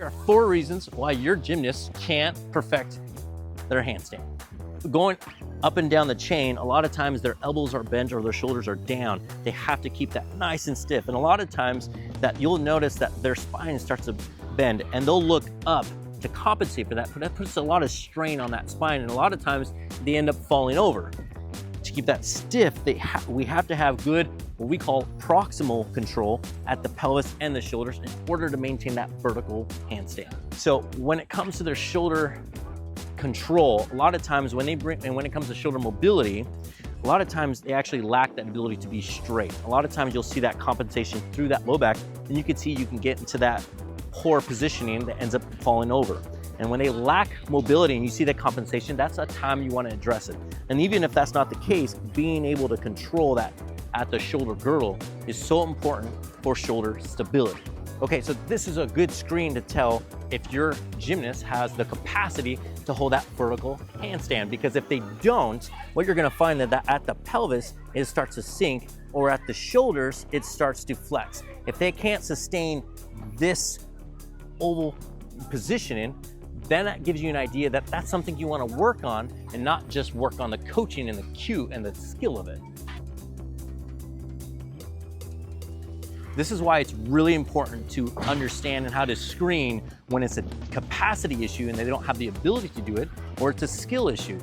are 4 reasons why your gymnast can't perfect their handstand. Going up and down the chain, a lot of times their elbows are bent or their shoulders are down. They have to keep that nice and stiff. And a lot of times that you'll notice that their spine starts to bend and they'll look up to compensate for that, but that puts a lot of strain on that spine. And a lot of times they end up falling over. To keep that stiff, we have to have good, what we call proximal control at the pelvis and the shoulders in order to maintain that vertical handstand. So when it comes to their shoulder control, a lot of times when it comes to shoulder mobility, a lot of times they actually lack that ability to be straight. A lot of times you'll see that compensation through that low back, and you can see you can get into that poor positioning that ends up falling over. And when they lack mobility and you see that compensation, that's a time you want to address it. And even if that's not the case, being able to control that at the shoulder girdle is so important for shoulder stability. Okay, so this is a good screen to tell if your gymnast has the capacity to hold that vertical handstand, because if they don't, what you're gonna find that at the pelvis, it starts to sink, or at the shoulders, it starts to flex. If they can't sustain this oval positioning, then that gives you an idea that that's something you wanna work on and not just work on the coaching and the cue and the skill of it. This is why it's really important to understand and how to screen when it's a capacity issue and they don't have the ability to do it, or it's a skill issue.